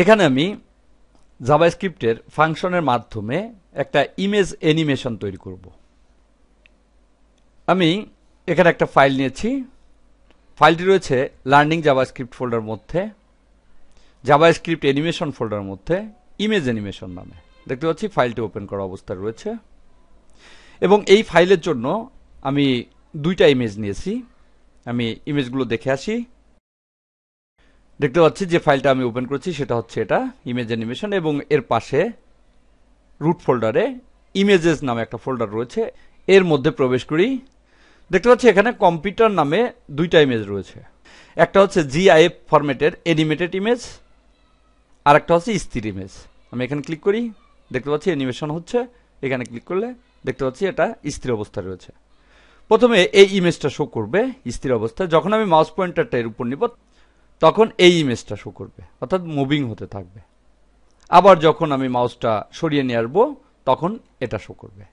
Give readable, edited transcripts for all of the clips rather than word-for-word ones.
এখানে আমি জাভাস্ক্রিপ্টের ফাংশনের মাধ্যমে একটা ইমেজ অ্যানিমেশন তৈরি করব। আমি এখানে একটা ফাইল নিয়েছি। ফাইলটি রয়েছে লার্নিং জাভাস্ক্রিপ্ট ফোল্ডার মধ্যে, জাভাস্ক্রিপ্ট অ্যানিমেশন ফোল্ডার মধ্যে, ইমেজ অ্যানিমেশন নামে। দেখতে পাচ্ছি ফাইলটি ওপেন করা অবস্থায় রয়েছে এবং এই ফাইলের জন্য আমি দুইটা ইমেজ নিয়েছি। আমি ইমেজগুলো দেখে আসি। দেখতে পাচ্ছি যে ফাইলটা আমি ওপেন করেছি সেটা হচ্ছে এটা, ইমেজ অ্যানিমেশন, এবং এর পাশে রুট ফোল্ডারে ইমেজেস নামে একটা ফোল্ডার রয়েছে। এর মধ্যে প্রবেশ করি। দেখতে পাচ্ছি এখানে কম্পিউটার নামে দুইটা ইমেজ রয়েছে। একটা হচ্ছে জিআইএফ ফরম্যাটের অ্যানিমেটেড ইমেজ, আর একটা হচ্ছে স্থির ইমেজ। আমি এখানে ক্লিক করি, দেখতে পাচ্ছি অ্যানিমেশন হচ্ছে। এখানে ক্লিক করলে দেখতে পাচ্ছি এটা স্থির অবস্থায় রয়েছে। প্রথমে এই ইমেজটা শো করবে স্থির অবস্থায়। যখন আমি মাউস পয়েন্টারটা এর উপর নিব তখন এই ইমেজটা শো করবে, অর্থাৎ মুভিং হতে থাকবে। আবার যখন আমি মাউসটা সরিয়ে নিয়ে আসবো তখন এটা শো করবে।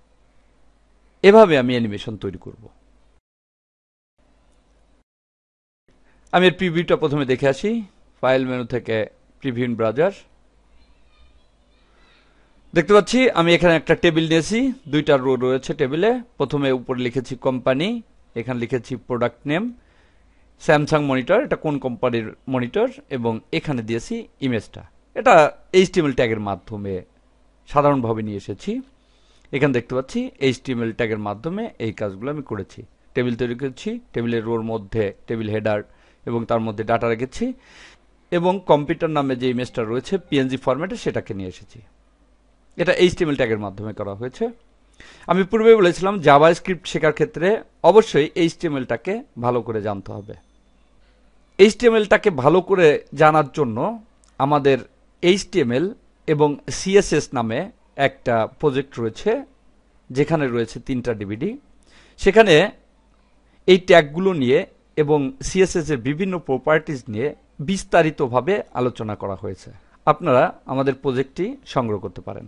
এভাবে আমি অ্যানিমেশন তৈরি করব। আমি এর প্রিভিউটা প্রথমে দেখে আসি। ফাইল মেনু থেকে প্রিভিউ ইন ব্রাউজার। দেখতে পাচ্ছি আমি এখানে একটা টেবিল নিয়েছি, দুইটা রো রয়েছে টেবিলে। প্রথমে উপরে লিখেছি কোম্পানি, এখানে লিখেছি প্রোডাক্ট নেম, স্যামসাং মনিটর, এটা কোন কোম্পানির মনিটর, এবং এখানে দিয়েছি ইমেজটা। এটা এইচটিএমএল ট্যাগের মাধ্যমে সাধারণভাবে নিয়ে এসেছি। এখানে দেখতে পাচ্ছি এইচটিএমএল ট্যাগের মাধ্যমে এই কাজগুলো আমি করেছি। টেবিল তৈরি করেছি, টেবিলের রোর মধ্যে টেবিল হেডার এবং তার মধ্যে ডাটা রেখেছি, এবং কম্পিউটার নামে যে ইমেজটা রয়েছে পিএনজি ফরম্যাটে সেটাকে নিয়ে এসেছি। এটা এইচটিএমএল ট্যাগের মাধ্যমে করা হয়েছে। আমি পূর্বে বলেছিলাম জাভাস্ক্রিপ্ট শেখার ক্ষেত্রে অবশ্যই এইচটিএমএলটাকে ভালো করে জানতে হবে। এইচটিএমএলটাকে ভালো করে জানার জন্য আমাদের এইচটিএমএল এবং সিএসএস নামে একটা প্রজেক্ট রয়েছে, যেখানে রয়েছে 3টা ডিভিডি। সেখানে এই ট্যাগগুলো নিয়ে এবং সিএসএস এর বিভিন্ন প্রপার্টিজ নিয়ে বিস্তারিতভাবে আলোচনা করা হয়েছে। আপনারা আমাদের প্রজেক্টটি সংগ্রহ করতে পারেন।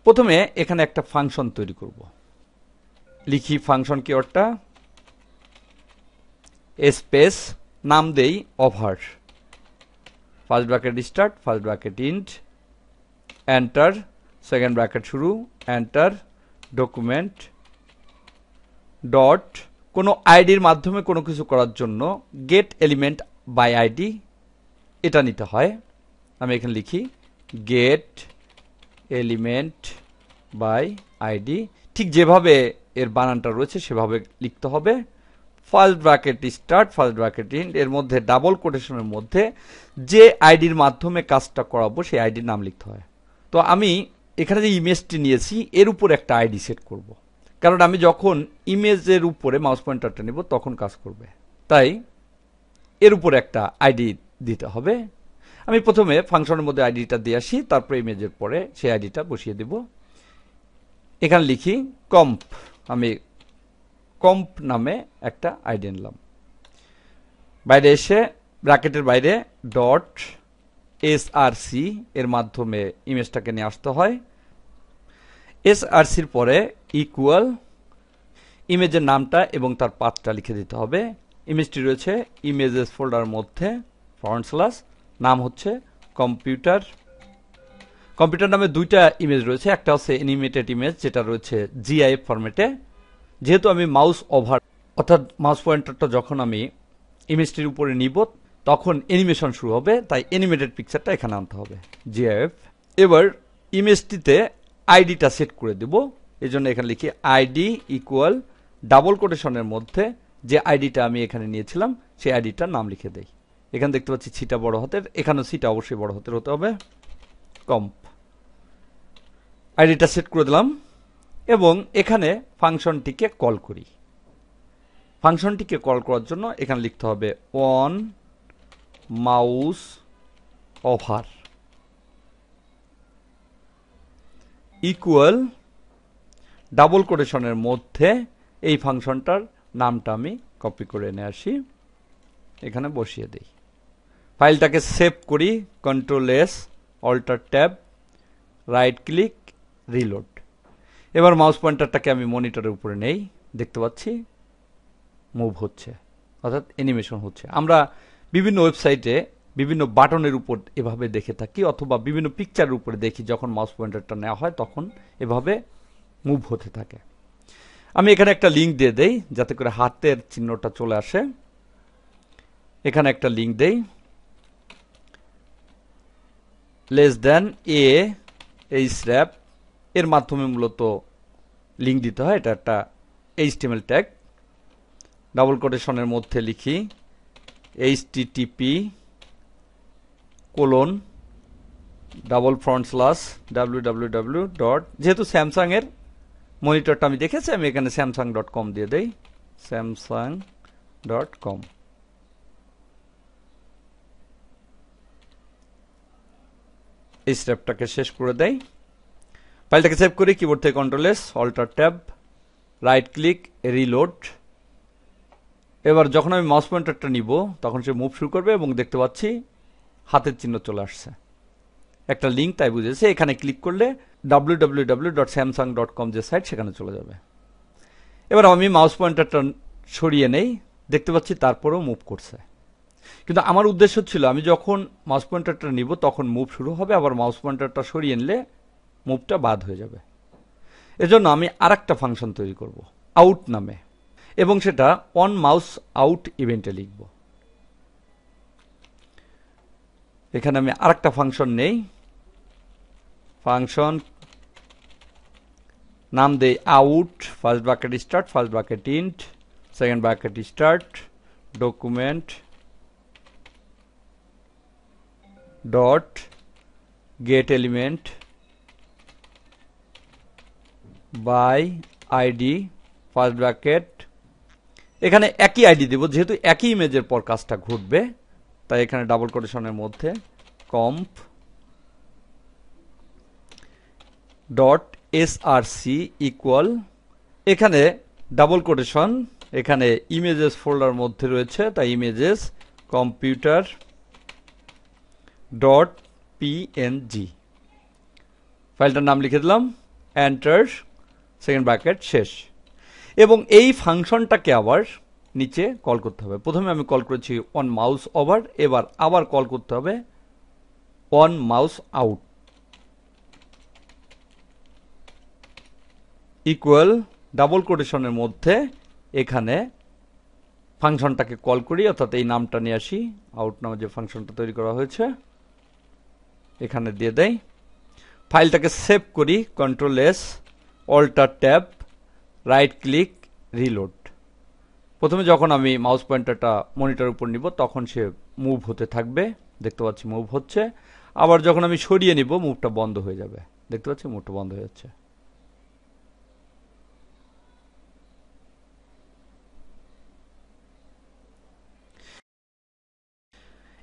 প্রথমে এখানে একটা ফাংশন তৈরি করব। লিখি ফাংশন কিওয়ার্ডটা, স্পেস, নাম দেই over, first bracket start, first bracket int, enter, second bracket শুরু, এন্টার, ডকুমেন্ট ডট, কোনো আইডির মাধ্যমে কোনো কিছু করার জন্য গেট এলিমেন্ট বাই আইডি এটা নিতে হয়। আমি এখানে লিখি গেট এলিমেন্ট বাই আইডি, ঠিক যেভাবে এর বানানটা রয়েছে সেভাবে লিখতে হবে। First bracket start, first bracket int, এর মধ্যে ডাবল কোটেশনের মধ্যে যে আইডির মাধ্যমে কাজটা করাবো সেই আইডির নাম লিখতে হয়। তো আমি এখানে যে ইমেজটি নিয়েছি এর উপর একটা আইডি সেট করব, কারণ আমি যখন ইমেজের উপরে মাউস পয়েন্টারটা নেব তখন কাজ করবে, তাই এর উপর একটা আইডি দিতে হবে। আমি প্রথমে ফাংশনের মধ্যে আইডিটা দিয়ে আসি, তারপর ইমেজের পরে সেই আইডিটা বসিয়ে দেব। এখানে লিখি কম্প, আমি কম্প নামে একটা আইডি নিলাম। বাইরে এসে ব্র্যাকেটের বাইরে ডট এসআরসি এর মাধ্যমে ইমেজটাকে নিয়ে আসতে হয়। এসআরসির পরে ইকুয়াল, ইমেজের নামটা এবং তার পাথটা লিখে দিতে হবে। ইমেজটি রয়েছে ইমেজেস ফোল্ডারের মধ্যে, ফরওয়ার্ড স্ল্যাশ, নাম হচ্ছে কম্পিউটার। কম্পিউটার নামে দুইটা ইমেজ রয়েছে, একটা হচ্ছে অ্যানিমেটেড ইমেজ যেটা রয়েছে জিআইএফ ফরম্যাটে। যেহেতু আমি মাউস ওভার অর্থাৎ মাউস পয়েন্টারটা যখন আমি ইমেজটির উপরে নিব তখন অ্যানিমেশন শুরু হবে, তাই অ্যানিমেটেড পিকচারটা এখানে আনতে হবে জিআইএফ। এবার ইমেজটিতে আইডিটা সেট করে দেব, এই জন্য এখানে লিখি আইডি ইকুয়াল, ডাবল কোটেশনের মধ্যে যে আইডিটা আমি এখানে নিয়েছিলাম সেই আইডিটার নাম লিখে দেই। এখানে দেখতে পাচ্ছি সিটা বড় হাতের, এখানেও সিটা অবশ্যই বড় হাতের হতে হবে। কম্প, আইডিটা সেট করে দিলাম এবং এখানে ফাংশনটিকে কল করি। ফাংশনটিকে কল করার জন্য এখানে লিখতে হবে on mouse over equal, double কোটেশনের মধ্যে এই ফাংশনটার নামটা আমি কপি করে নিয়ে আসি, এখানে বসিয়ে দিই। ফাইলটাকে সেভ করি, control S, alter tab, right click, reload. এবার মাউস পয়েন্টারটাকে আমি মনিটরের উপরে নেই, দেখতে পাচ্ছি মুভ হচ্ছে, অর্থাৎ অ্যানিমেশন হচ্ছে। আমরা বিভিন্ন ওয়েবসাইটে বিভিন্ন বাটনের উপর এভাবে দেখে থাকি, অথবা বিভিন্ন পিকচারের উপরে দেখি যখন মাউস পয়েন্টারটা নেওয়া হয় তখন এভাবে মুভ হতে থাকে। আমি এখানে একটা লিঙ্ক দিয়ে দেই যাতে করে হাতের চিহ্নটা চলে আসে। এখানে একটা লিঙ্ক দেই, লেস দেন href, এর মাধ্যমে মূলত লিঙ্ক দিতে হয়। এটা একটা HTML ট্যাগ। ডাবল কোটেশনের মধ্যে লিখি http://www. যেহেতু স্যামসাং এর মনিটরটা আমি দেখেছি, আমি এখানে samsung.com দিয়ে দেই, samsung.com। এই স্টেপটাকে শেষ করে দেই। ফাইলটাকে সেভ করি, কিবোর্ড থেকে control S, alter tab, right click, reload. এবার যখন আমি মাউস পয়েন্টারটা নিব তখন সে মুভ শুরু করবে এবং দেখতে পাচ্ছি হাতের চিহ্ন চলে আসছে। একটা লিঙ্ক তাই বুঝেছে, এখানে ক্লিক করলে www.samsung.com যে সাইট সেখানে চলে যাবে। এবার আমি মাউস পয়েন্টারটা সরিয়ে নেই, দেখতে পাচ্ছি তারপরেও মুভ করছে। কিন্তু আমার উদ্দেশ্য ছিল আমি যখন মাউস পয়েন্টারটা নিব তখন মুভ শুরু হবে, আবার মাউস পয়েন্টারটা সরিয়ে নিলে মুভটা বাদ হয়ে যাবে। এজন্য আমি আরেকটা ফাংশন তৈরি করব আউট নামে, এবং সেটা অন মাউস আউট ইভেন্টে লিখব। এখানে আমি আরেকটা ফাংশন নেই, ফাংশন নাম দেই out, first bracket start, first bracket int, second bracket start, document dot get element by ID, first bracket. এখানে একই আইডি দেব, যেহেতু একই ইমেজের পর কাজটা ঘটবে তাই এখানে ডাবল কোটেশনের মধ্যে কম্প ডট src ইকুয়াল, এখানে ডাবল কোটেশন, এখানে ইমেজেস ফোল্ডার মধ্যে রয়েছে তাই ইমেজেস কম্পিউটার ডট png, ফাইলটার নাম লিখে দিলাম, এন্টার, সেকেন্ড ব্র্যাকেট শেষ। এবং এই ফাংশনটাকে আবার নিচে কল করতে হবে। প্রথমে আমি কল করেছি অন মাউস ওভার, এবার আবার কল করতে হবে on mouse out equal, double কোটেশনের মধ্যে এখানে ফাংশনটাকে কল করি, অর্থাৎ এই নামটা নিয়ে আসি, আউট নামে যে ফাংশনটা তৈরি করা হয়েছে এখানে দিয়ে দেই। ফাইলটাকে সেভ করি, control S, alter tab, right click, reload. প্রথমে যখন আমি মাউস পয়েন্টারটা মনিটরের উপর নিব তখন সে মুভ হতে থাকবে, দেখতে পাচ্ছি মুভ হচ্ছে। আবার যখন আমি সরিয়ে নিব মুভটা বন্ধ হয়ে যাবে, দেখতে পাচ্ছি মুভটা বন্ধ হয়ে যাচ্ছে।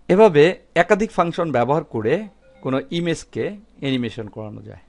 এভাবে একাধিক ফাংশন ব্যবহার করে কোনো ইমেজকে অ্যানিমেশন করানো যায়।